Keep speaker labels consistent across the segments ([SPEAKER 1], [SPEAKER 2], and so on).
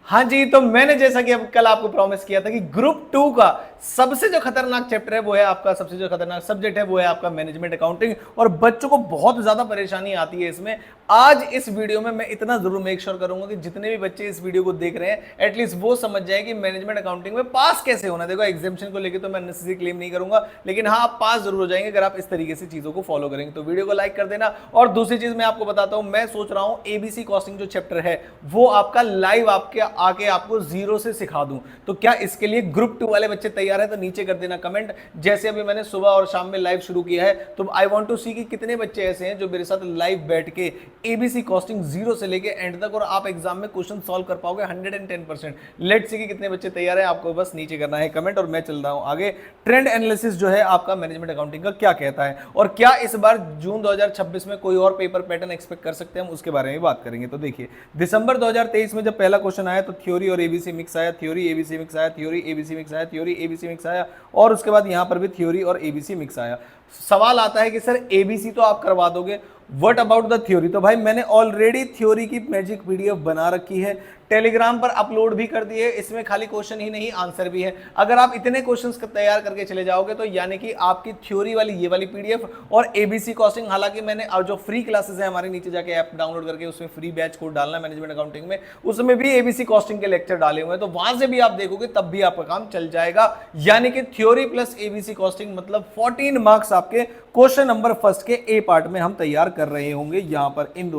[SPEAKER 1] हाँ जी, तो मैंने जैसा कि अब कल आपको प्रॉमिस किया था कि ग्रुप 2 का सबसे जो खतरनाक चैप्टर है वो है आपका, सबसे जो खतरनाक सब्जेक्ट है वो है आपका मैनेजमेंट अकाउंटिंग, और बच्चों को बहुत ज्यादा परेशानी आती है इसमें। आज इस वीडियो में मैं इतना जरूर मेक श्योर करूंगा कि जितने भी बच्चे इस वीडियो को देख रहे हैं एटलीस्ट वो समझ जाए कि मैनेजमेंट अकाउंटिंग में पास कैसे होना। देखो एग्जामिनेशन को लेकर तो मैं नेसेसरी क्लेम नहीं करूंगा, लेकिन हाँ आप पास जरूर हो जाएंगे अगर आप इस तरीके से चीजों को फॉलो करेंगे। तो वीडियो को लाइक कर देना। और दूसरी चीज मैं आपको बताता हूं, मैं सोच रहा हूं एबीसी कॉस्टिंग जो चैप्टर है वो आपका लाइव आपके आके आपको जीरो से सिखा दूं। तो क्या इसके लिए ग्रुप 2 वाले बच्चे तैयार है? तो नीचे कर देना कमेंट। जैसे अभी मैंने सुबह और शाम में लाइव शुरू किया है, तो आई वांट टू सी कि कितने बच्चे ऐसे हैं जो मेरे साथ लाइव बैठ के एबीसी कॉस्टिंग जीरो से लेके एंड तक और आप एग्जाम में क्वेश्चन सॉल्व कर पाओगे 110%। लेट्स सी कि कितने बच्चे तैयार है। आपको बस नीचे करना है कमेंट और मैं चल रहा हूं आगे। ट्रेंड एनालिसिस जो है आपका मैनेजमेंट अकाउंटिंग का क्या कहता है, और क्या इस बार जून 2026 में कोई और पेपर पैटर्न एक्सपेक्ट कर सकते हैं, हम उसके बारे में बात करेंगे। तो देखिए दिसंबर 2023 में जब पहला क्वेश्चन आया तो थ्योरी और एबीसी मिक्स आया, थ्योरी एबीसी मिक्स आया, थ्योरी एबीसी मिक्स आया, थ्योरी एबीसी मिक्स आया, और उसके बाद यहां पर भी थ्योरी और एबीसी मिक्स आया। सवाल आता है कि सर एबीसी तो आप करवा दोगे, व्हाट अबाउट द थ्योरी? तो भाई मैंने ऑलरेडी थ्योरी की मैजिक पीडीएफ बना रखी है, टेलीग्राम पर अपलोड भी कर दिए। इसमें खाली क्वेश्चन ही नहीं आंसर भी है। अगर आप इतने क्वेश्चंस तैयार करके चले जाओगे तो यानी कि आपकी थ्योरी वाली ये वाली पीडीएफ और एबीसी कॉस्टिंग, हालांकि मैंने जो फ्री क्लासेस है हमारे, नीचे जाके ऐप डाउनलोड करके उसमें फ्री बैच कोड डालना मैनेजमेंट अकाउंटिंग में, उसमें भी एबीसी कॉस्टिंग के लेक्चर डाले हुए हैं, तो वहां से भी आप देखोगे तब भी आपका काम चल जाएगा। यानी कि थ्योरी प्लस एबीसी कॉस्टिंग मतलब 14 मार्क्स आपके क्वेश्चन नंबर फर्स्ट के ए पार्ट में हम तैयार कर रहे होंगे। यहां पर इन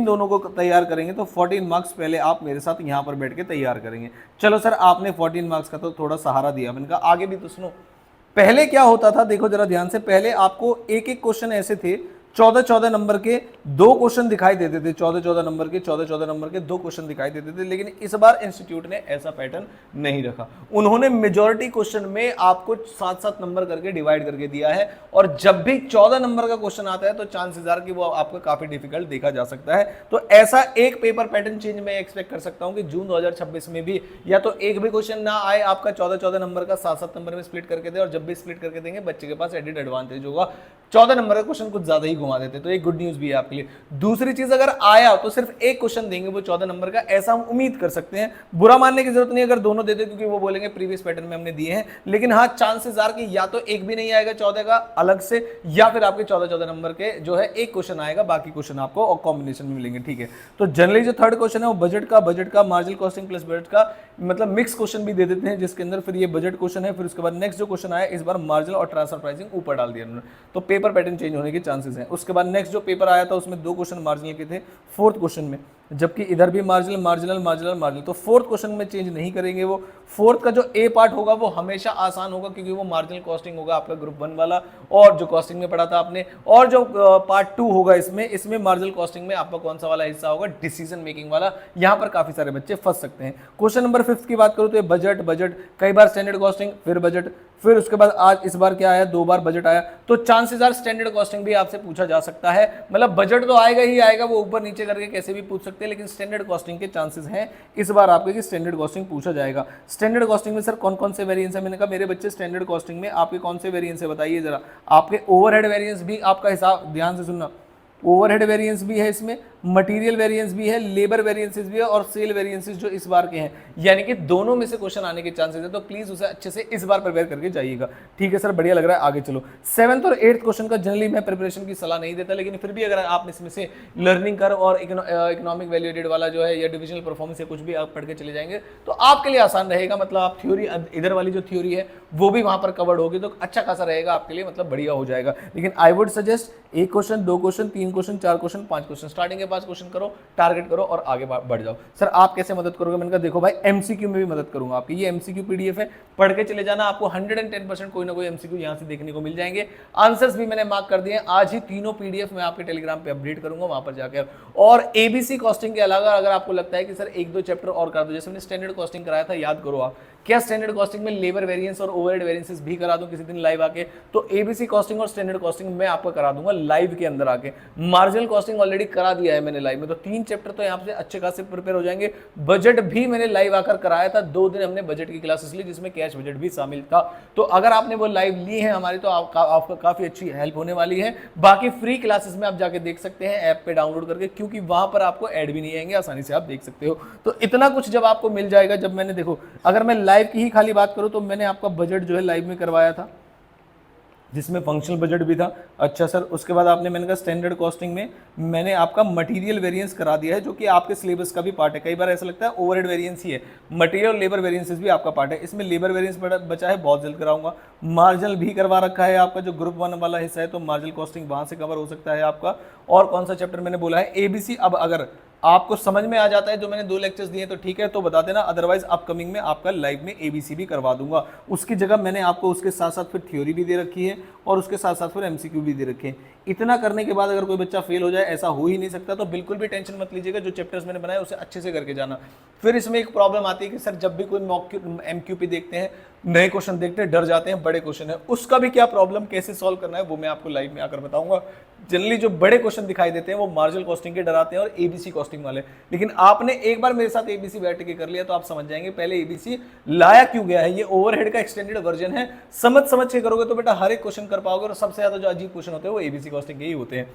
[SPEAKER 1] दोनों को तैयार करेंगे तो 14 मार्क्स पहले आप मेरे साथ यहां पर बैठ के तैयार करेंगे। चलो सर आपने 14 मार्क्स का तो थोड़ा सहारा दिया, मैंने कहा आगे भी तो सुनो। पहले क्या होता था देखो जरा ध्यान से, पहले आपको एक एक क्वेश्चन ऐसे थे 14-14 नंबर के दो क्वेश्चन दिखाई देते थे, 14-14 नंबर के 14-14 नंबर के दो क्वेश्चन दिखाई देते थे। लेकिन इस बार इंस्टीट्यूट ने ऐसा पैटर्न नहीं रखा, उन्होंने मेजॉरिटी क्वेश्चन में आपको 7-7 नंबर करके डिवाइड करके दिया है, और जब भी 14 नंबर का क्वेश्चन आता है तो चांसेस आर कि वो आपको काफी डिफिकल्ट देखा जा सकता है। तो ऐसा एक पेपर पैटर्न चेंज मैं एक्सपेक्ट कर सकता हूं कि जून 2026 में भी या तो एक भी क्वेश्चन ना आए आपका 14-14 नंबर का, 7-7 नंबर में स्प्लिट करके दे, और जब भी स्प्लिट करके देंगे बच्चे के पास एडिड एडवांटेज होगा। 14 नंबर का क्वेश्चन कुछ ज्यादा ही घुमा देते, तो एक गुड न्यूज भी है आपके लिए। दूसरी चीज, अगर आया तो सिर्फ एक क्वेश्चन देंगे वो 14 नंबर का, ऐसा हम उम्मीद कर सकते हैं। बुरा मानने की जरूरत नहीं अगर दोनों देते, क्योंकि वो बोलेंगे प्रीवियस पैटर्न में हमने दिए हैं। लेकिन हाँ चांसेस आर कि या तो एक भी नहीं आएगा 14 का अलग से, या फिर आपके 14-14 नंबर के जो है एक क्वेश्चन आएगा, बाकी क्वेश्चन आपको और कॉम्बिनेशन में मिलेंगे। ठीक है, तो जनरली जो थर्ड क्वेश्चन है वो बजट का मार्जिनल कॉस्टिंग प्लस बजट का मतलब मिक्स क्वेश्चन भी दे देते हैं, जिसके अंदर फिर ये बजट क्वेश्चन है, फिर उसके बाद नेक्स्ट जो क्वेश्चन आया इस बार मार्जिनल और ट्रांसफर प्राइसिंग ऊपर डाल दिया उन्होंने, तो पेपर पैटर्न चेंज होने के चांसेस हैं। उसके बाद नेक्स्ट जो पेपर आया था उसमें दो क्वेश्चन मार्जिनल के थे फोर्थ क्वेश्चन में, जबकि इधर भी मार्जिनल मार्जिनल मार्जिनल मार्जिनल, तो फोर्थ क्वेश्चन में चेंज नहीं करेंगे। वो फोर्थ का जो ए पार्ट होगा वो हमेशा आसान होगा, क्योंकि वो मार्जिनल कॉस्टिंग होगा आपका ग्रुप 1 वाला, और जो कॉस्टिंग में पढ़ा था आपने, और जो पार्ट 2 होगा इसमें मार्जिनल कॉस्टिंग में आपका कौन सा वाला हिस्सा होगा, डिसीजन मेकिंग वाला। यहां पर काफी सारे बच्चे फंस सकते हैं। क्वेश्चन नंबर 5 की बात करूं तो बजट कई बार स्टैंडर्ड कॉस्टिंग फिर बजट, फिर उसके बाद आज इस बार क्या आया, 2 बार बजट आया, तो चांसेस आर स्टैंडर्ड कॉस्टिंग भी आपसे पूछा जा सकता है। मतलब बजट तो आएगा ही आएगा, वो ऊपर नीचे करके कैसे भी पूछ सकते हैं, लेकिन स्टैंडर्ड कॉस्टिंग के चांसेस हैं इस बार आपके कि स्टैंडर्ड कॉस्टिंग पूछा जाएगा। स्टैंडर्ड कॉस्टिंग में सर कौन कौन से वेरिएंस है? मैंने कहा मेरे बच्चे स्टैंडर्ड कॉस्टिंग में आपके कौन से वेरिएंस है बताइए जरा। आपके ओवरहेड वेरिएंस भी आपका हिसाब ध्यान से सुनना, ओवरहेड वेरिएंस भी है इसमें, मटेरियल वेरिएंस भी है, लेबर वेरिएंसेस भी है, और सेल वेरिएंसेस जो इस बार के हैं, यानी कि दोनों में से क्वेश्चन आने के चांसेस है। तो प्लीज उसे अच्छे से इस बार प्रिपेयर करके जाइएगा। ठीक है सर, बढ़िया लग रहा है, आगे चलो। 7th और 8th क्वेश्चन का जनरली मैं प्रिपरेशन की सलाह नहीं देता, लेकिन फिर भी अगर आप इसमें से लर्निंग कर और इकोनॉमिक वैल्यू एडेड वाला जो है या डिविजनल परफॉर्मेंस या कुछ भी आप पढ़ के चले जाएंगे तो आपके लिए आसान रहेगा। मतलब आप थ्योरी इधर वाली जो थ्योरी है वो भी वहां पर कवर्ड होगी, तो अच्छा खासा रहेगा आपके लिए, मतलब बढ़िया हो जाएगा। लेकिन आई वुड सजेस्ट एक question, 2 question, 3 question, 4 question, 5 question, starting के 5 क्वेश्चन करो, टारगेट करो और आगे बढ़ जाओ। सर आप कैसे मदद करोगे? मैंने कहा देखो भाई एमसीक्यू में भी मदद करूंगा आपकी, ये एमसीक्यू पीडीएफ है, पढ़ के चले जाना, आपको 110% कोई ना कोई एमसीक्यू यहां से देखने को मिल जाएंगे। आंसर्स भी मैंने मार्क कर दिए, आज ही तीनों पीडीएफ मैं आपके टेलीग्राम पे अपडेट करूंगा, वहां पर जाकर। और एबीसी कॉस्टिंग के अलावा अगर आपको लगता है कि सर 1-2 चैप्टर और कर दो, जैसे मैंने स्टैंडर्ड कॉस्टिंग कराया था, याद करो आप, क्या स्टैंडर्ड कॉस्टिंग में लेबर वेरिएंस और ओवरहेड वेरिएंसेस भी करा दूं किसी दिन लाइव आके, तो एबीसी कॉस्टिंग और स्टैंडर्ड कॉस्टिंग मैं आपको करा दूंगा लाइव के अंदर आके। मार्जिनल कॉस्टिंग ऑलरेडी करा दिया है मैंने लाइव में, तो 3 चैप्टर तो यहाँ से अच्छे खासे प्रिपेयर हो जाएंगे। बजट भी मैंने लाइव आकर कराया था, 2 दिन हमने बजट की क्लासेस ली जिसमें कैश बजट भी शामिल था। तो अगर आपने वो लाइव ली है हमारी तो आपको काफी अच्छी हेल्प होने वाली है। बाकी फ्री क्लासेस में आप जाके देख सकते हैं ऐप पे डाउनलोड करके, क्योंकि वहां पर आपको ऐड भी नहीं आएंगे, आसानी से आप देख सकते हो। तो इतना कुछ जब आपको मिल जाएगा, जब मैंने देखो अगर मैं लाइव की ही खाली बात करूं तो मैंने आपका बजट जो है लाइव में करवाया था जिसमें फंक्शनल बजट भी था। अच्छा सर, उसके बाद आपने मैंने कहा स्टैंडर्ड कॉस्टिंग में मैंने आपका मटेरियल वेरिएंस करा दिया है जो कि आपके सिलेबस का भी पार्ट है। कई बार ऐसा लगता है ओवरहेड वेरिएंस ही है, मटेरियल और लेबर वेरिएंसेस भी आपका पार्ट है। इसमें लेबर वेरिएंस बचा है, बहुत जल्द कराऊंगा। मार्जिनल भी करवा रखा है आपका, जो ग्रुप 1 वाला हिस्सा है तो मार्जिनल कॉस्टिंग वहां से कवर हो सकता है आपका। और कौन सा चैप्टर मैंने बोला है, एबीसी। अब अगर आपको समझ में आ जाता है जो मैंने 2 लेक्चर्स दिए तो ठीक है, तो बता देना, अदरवाइज अपकमिंग में आपका लाइव में एबीसी भी करवा दूंगा। उसकी जगह मैंने आपको उसके साथ साथ फिर थ्योरी भी दे रखी है और उसके साथ साथ फिर एमसीक्यू भी दे रखे हैं। इतना करने के बाद अगर कोई बच्चा फेल हो जाए, ऐसा हो ही नहीं सकता, तो बिल्कुल भी टेंशन मत लीजिएगा। जो चैप्टर्स मैंने बनाए उसे अच्छे से करके जाना। फिर इसमें एक प्रॉब्लम आती है कि सर जब भी कोई मॉक एमक्यूपी देखते हैं, नए क्वेश्चन देखते हैं, डर जाते हैं, बड़े क्वेश्चन है, उसका भी क्या प्रॉब्लम कैसे सॉल्व करना है वो मैं आपको लाइव में आकर बताऊंगा। जनरली जो बड़े क्वेश्चन दिखाई देते हैं वो मार्जिनल कॉस्टिंग के डराते हैं और एबीसी कॉस्टिंग वाले, लेकिन आपने एक बार मेरे साथ एबीसी बैठ के कर लिया तो आप समझ जाएंगे पहले एबीसी लाया क्यों गया है। ये ओवरहेड का एक्सटेंडेड वर्जन है, समझ के करोगे तो बेटा हर एक क्वेश्चन कर पाओगे। और सबसे ज्यादा जो अजीब क्वेश्चन होते हैं वो एबीसी कॉस्टिंग के ही होते हैं।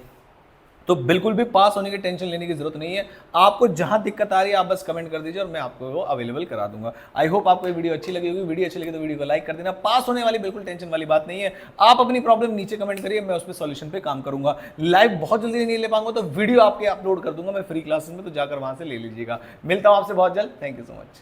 [SPEAKER 1] तो बिल्कुल भी पास होने की टेंशन लेने की जरूरत नहीं है। आपको जहां दिक्कत आ रही है आप बस कमेंट कर दीजिए और मैं आपको वो अवेलेबल करा दूंगा। आई होप आपको ये वीडियो अच्छी लगी होगी। वीडियो अच्छी लगी तो वीडियो को लाइक कर देना। पास होने वाली बिल्कुल टेंशन वाली बात नहीं है। आप अपनी प्रॉब्लम नीचे कमेंट करिए, मैं उस पर सॉल्यूशन पे काम करूंगा। लाइव बहुत जल्दी नहीं ले पाऊंगा तो वीडियो आपके अपलोड कर दूंगा मैं फ्री क्लासेस में, तो जाकर वहां से ले लीजिएगा। मिलता हूं आपसे बहुत जल्द। Thank you so much.